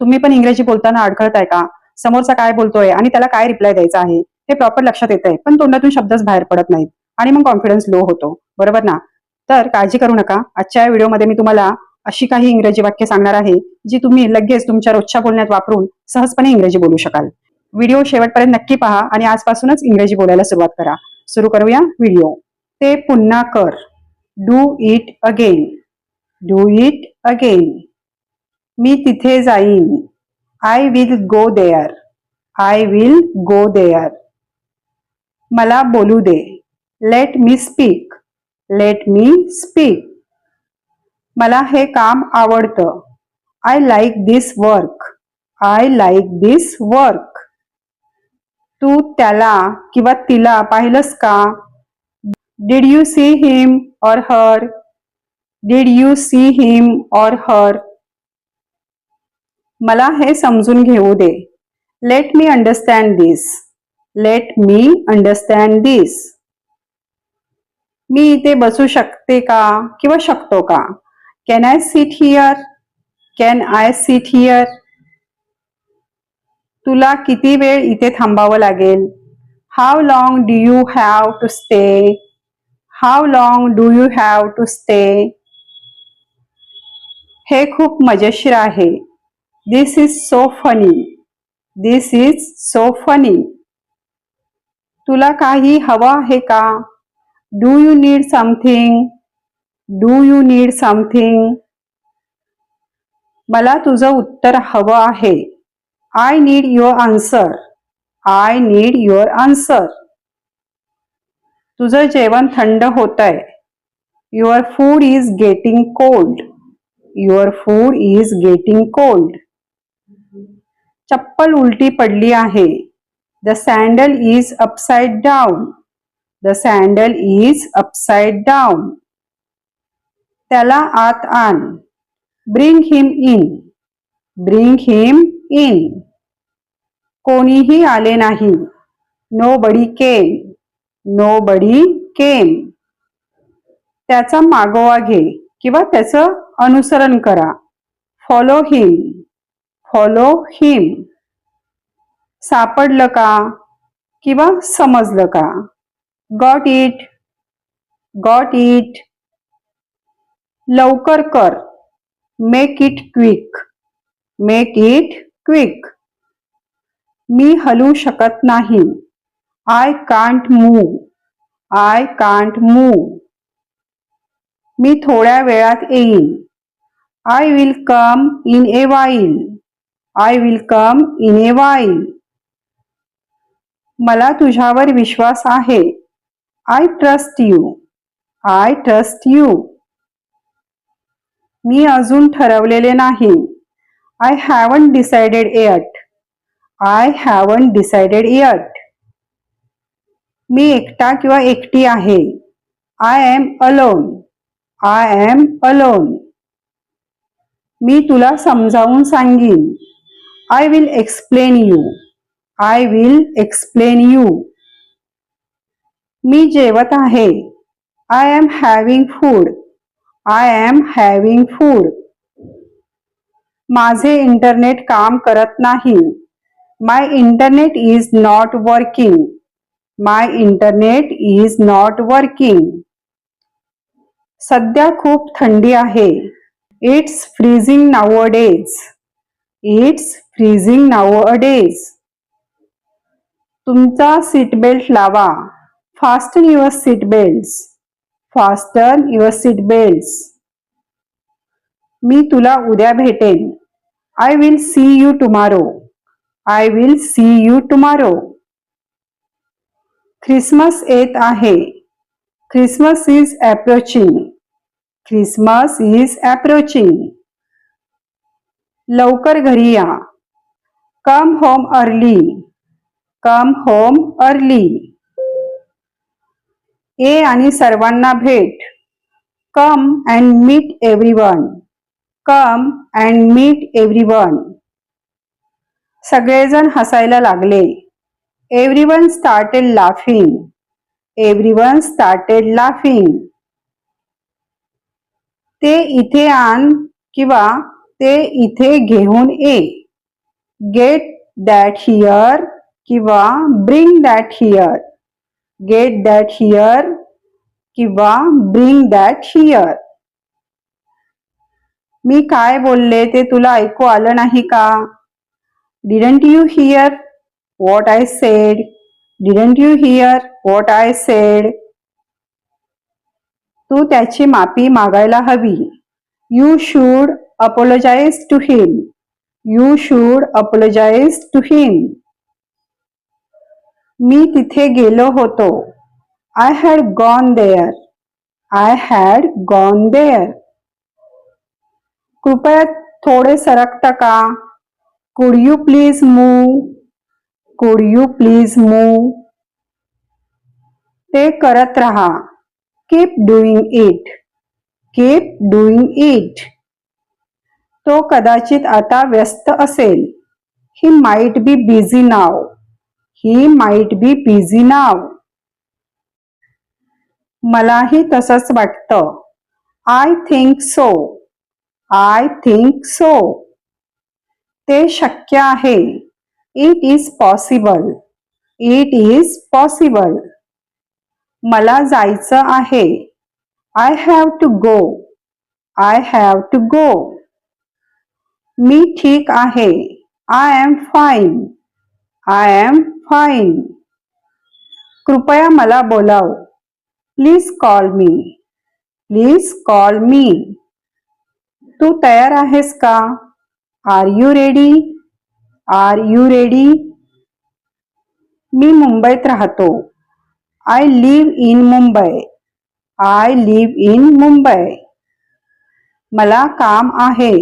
तुम्ही पण इंग्रजी बोलताना अडखळताय का? समोरचा काय बोलतोय आणि त्याला काय रिप्लाय द्यायचा आहे हे प्रॉपर लक्षात येतंय, पण तोंडातून शब्दच बाहेर पडत नाहीत आणि मग कॉन्फिडन्स लो होतो, बरोबर ना? तर काळजी करू नका. आजच्या या व्हिडिओमध्ये मी तुम्हाला अशी काही इंग्रजी वाक्य सांगणार आहे जी तुम्ही लगेच तुमच्या रोजच्या बोलण्यात वापरून सहजपणे इंग्रजी बोलू शकाल. व्हिडिओ शेवटपर्यंत नक्की पहा आणि आजपासूनच इंग्रजी बोलायला सुरुवात करा. सुरू करूया व्हिडिओ. ते पुन्हा कर. Do it again. Do it again. मी तिथे जाईन. I will go there. I will go there. मला बोलू दे. Let me speak. Let me speak. मला हे काम आवडतं. I like this work. I like this work. तू त्याला किंवा तिला पाहिलंस का? Did you see him or her? Did you see him or her. मला हे समजून घेऊ दे. Let me understand this. Let me understand this. मी इथे बसू शकते का किंवा शकतो का? Can I sit here? Can I sit here. तुला किती वेळ इथे थांबावं लागेल? How long do you have to stay? How long do you have to stay. हे खूप मजेशीर आहे. This is so funny. This is so funny. तुला काही हवं आहे का? Do you need something? Do you need something. मला तुझं उत्तर हवं आहे. I need your answer. I need your answer. तुझं जेवण थंड होतंय. Your food is getting cold. Your food is getting cold. चप्पल उलटी पडली आहे. The sandal is upside down. The sandal is upside down. त्याला आत आण. Bring him in. Bring him in. कोणीही आले नाही. Nobody came. Nobody came. त्याचा मागोवा घे किंवा त्याचं अनुसरण करा. Follow him. Follow him. सापडलं का किंवा समजलं का? Got it. Got it. लवकर कर. Make it quick. Make it quick. मी हलू शकत नाही. I can't move. I can't move. मी थोड्या वेळात येईन. I will come in a while. I will come in a while. मला तुझ्यावर विश्वास आहे. I trust you. I trust you. मी अजून ठरवलेले नाही. I haven't decided yet. I haven't decided yet. मी एकटा किंवा एकटी आहे. I am alone. I am alone. मी तुला समजावून सांगीन. I will explain you. I will explain you. मी जेवत आहे. I am having food. I am having food. माझे इंटरनेट काम करत नाही. My internet is not working. My internet is not working. सध्या खूप थंडी आहे. It's freezing nowadays. It's freezing nowadays. तुमचा सीट बेल्ट लावा. Fasten your seat belts. Fasten your seat belts. मी तुला उद्या भेटेन. I will see you tomorrow. I will see you tomorrow. Christmas येत आहे. Christmas is approaching. Christmas is approaching. लवकर घरी या. Come home early. Come home early. ये आणि सर्वांना भेट. Come and meet everyone. Come and meet everyone. सगळेजण हसायला लागले. Everyone started laughing. Everyone started laughing. ते इथे आण किंवा ते इथे घेऊन ये. गेट दॅट हिअर किंवा bring that here. Get that here किंवा ब्रिंग दॅट हिअर. मी काय बोलले ते तुला ऐकू आलं नाही का? Didn't you hear what I said? Didn't you hear what I said? तू त्याची माफी मागायला हवी. You should apologize to him. You should apologize to him. मी तिथे गेलो होतो. I had gone there. I had gone there. कृपया थोडे सरकता का? Could you please move? Could you please move? ते करत रहा. Keep doing it. Keep doing it. तो कदाचित आता व्यस्त असेल. He might be busy now. He might be busy now. मलाही तसंच वाटतं. I think so. I think so. ते शक्य आहे. It is possible. It is possible. मला जायचं आहे. I have to go. I have to go. मी ठीक आहे. I am fine. I am fine. कृपया मला बोलाव. Please call me. Please call me. तू तयार आहेस का? Are you ready? Are you ready? मी मुंबईत राहतो. I live in Mumbai. I live in Mumbai. मला काम आहे.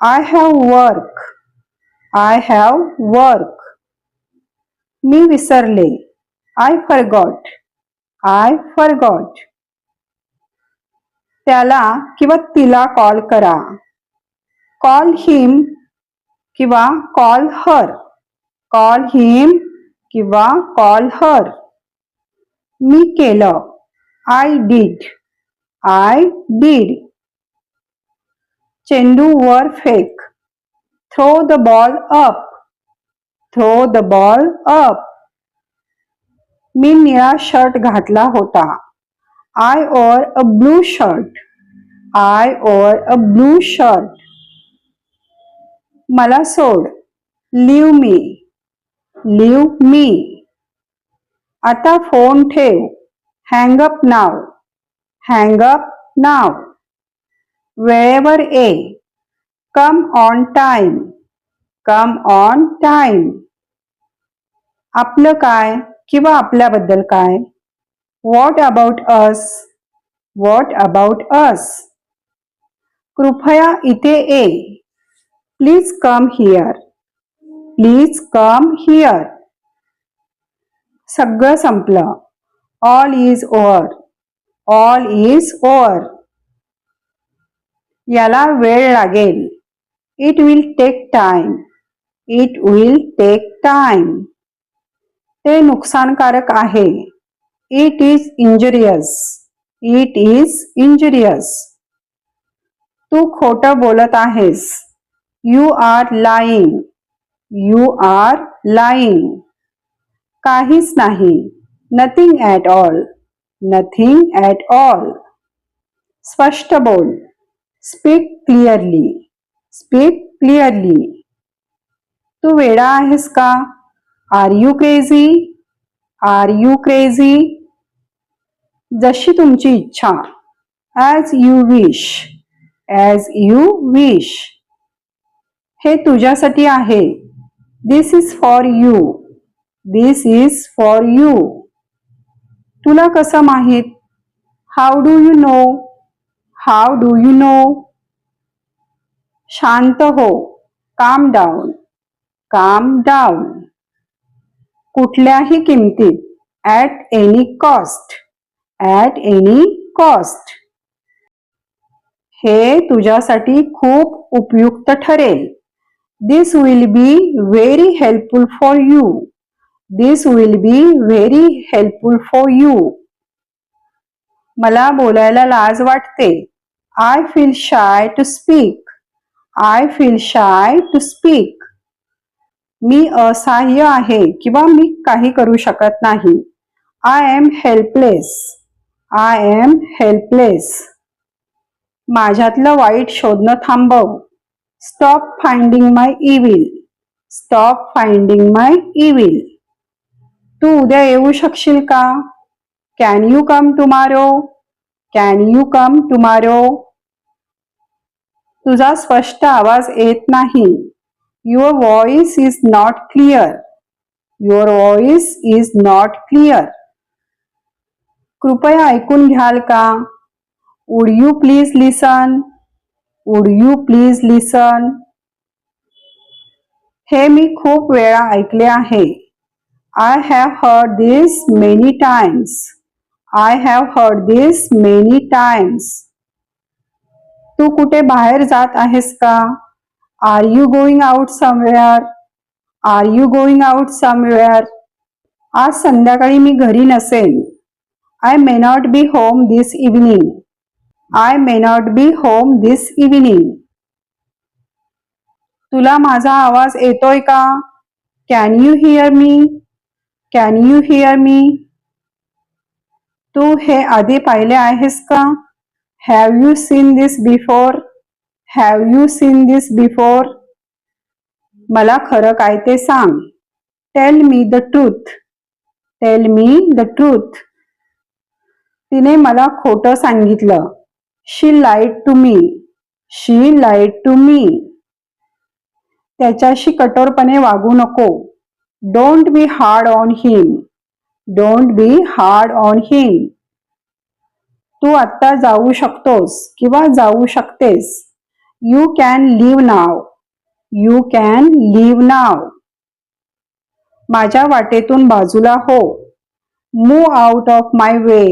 I have work. I have work. मी विसरले. I forgot. I forgot. त्याला किंवा तिला कॉल करा. Call him किंवा call her. Call him किंवा call her. मी केलं. I did. I did. चेंडू वर fake. Throw the ball up. Throw the ball up. मी निळा शर्ट घातला होता. I wore a blue shirt. I wore a blue shirt. मला सोड. Leave me. Leave me. आता फोन ठेव. Hang up now. Hang up now. वेळेवर ये. Come on time. Come on time. आपलं काय किंवा आपल्याबद्दल काय? What about us? What about us? कृपया इथे ये. Please come here. Please come here. सगळं संपलं. All is over. All is over. याला वेळ लागेल. It will take time. It will take time. ते नुकसानकारक आहे. It is injurious. It is injurious. तू खोटं बोलत आहेस. You are lying. You are lying. काहीच नाही. Nothing at all. Nothing at all. स्पष्ट बोल. Speak clearly. Speak clearly. तू वेडा आहेस का? Are you crazy? Are you crazy? जशी तुमची इच्छा. As you wish. As you wish. हे तुझ्यासाठी आहे. This is for you. This is for you. तुला कसं माहित? How do you know? How do you know? शांत हो. Calm down. Calm down. कुठल्याही किमतीत. At any cost. At any cost. हे तुझ्यासाठी खूप उपयुक्त ठरेल. This will be very helpful for you. This will be very helpful for you. मला बोलायला लाज वाटते. I feel shy to speak. I feel shy to speak. मी असहाय्य आहे किंवा मी काही करू शकत नाही. I am helpless. I am helpless. माझ्यातलं वाईट शोधणं थांबव. Stop finding my evil. Stop finding my evil. तू उद्या येऊ शकशील का? Can you come tomorrow? Can you come tomorrow? तुझा स्पष्ट आवाज येत नाही. Your voice is not clear. Your voice is not clear. कृपया ऐकून घ्याल का? Would you please listen? Would you please listen? हे मी खूप वेळा ऐकले आहे. I have heard this many times. I have heard this many times. तू कुठे बाहेर जात आहेस का? Are you going out somewhere? Are you going out somewhere? आज संध्याकाळी मी घरी नसेन. I may not be home this evening. I may not be home this evening. तुला माझा आवाज येतोय का? Can you hear me? Can you hear me? तू हे आधी पाहिले आहेस का? Have you seen this before? Have you seen this before? मला खरं काय ते सांग. Tell me the truth. Tell me the truth. तिने मला खोटं सांगितलं. She lied to me. She lied to me. त्याच्याशी कठोरपणे वागू नको. Don't be hard on him. Don't be hard on him. तू आत्ता जाऊ शकतोस किंवा जाऊ शकतेस. You can leave now. You can leave now. माझ्या वाटेतून बाजूला हो. Move out of my way.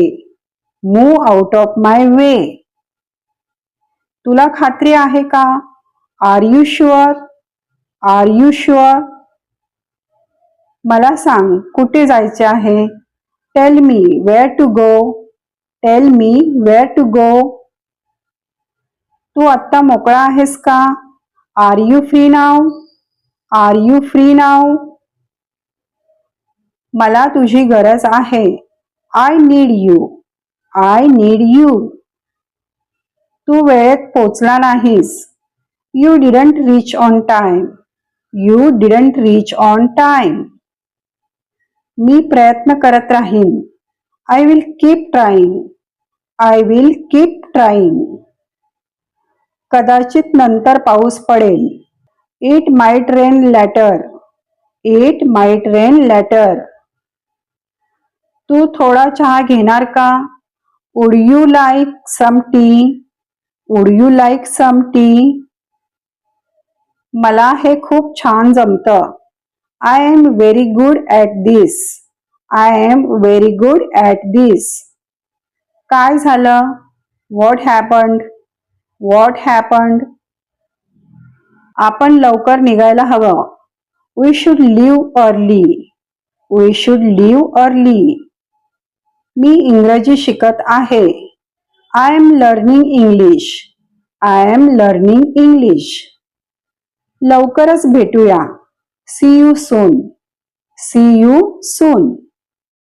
Move out of my way. तुला खात्री आहे का? Are you sure? Are you sure? मला सांग कुठे जायचे आहे? Tell me where to go. Tell me where to go. तू आत्ता मोकळा आहेस का? Are you free now? Are you free now? मला तुझी गरज आहे. I need you. I need you. तू वेळेत पोचला नाहीस. You didn't reach on time. You didn't reach on time. मी प्रयत्न करत राहीन. I will keep trying. I will keep trying. कदाचित नंतर पाऊस पडेल. It might rain later. It might rain later. तू थोडा चहा घेणार का? Would you like some tea? Would you like some tea? मला हे खूप छान जमतं. I am very good at this. I am very good at this. काय झालं? What happened? What happened? आपण लवकर निघायला हवं. We should leave early. We should leave early. मी इंग्रजी शिकत आहे. I am learning English. I am learning English. लवकरच भेटूया. See you soon. See you soon.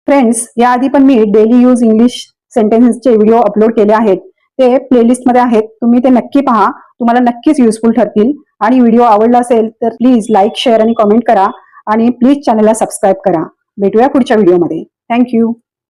Friends, याआधी पण मी डेली यूज इंग्लिश सेंटेन्सचे व्हिडिओ अपलोड केले आहेत. ते प्लेलिस्टमध्ये आहेत. तुम्ही ते नक्की पहा. तुम्हाला नक्कीच युजफुल ठरतील. आणि व्हिडिओ आवडला असेल तर प्लीज लाईक, शेअर आणि कमेंट करा. आणि प्लीज चॅनलला सबस्क्राईब करा. भेटूया पुढच्या व्हिडिओमध्ये. थँक्यू.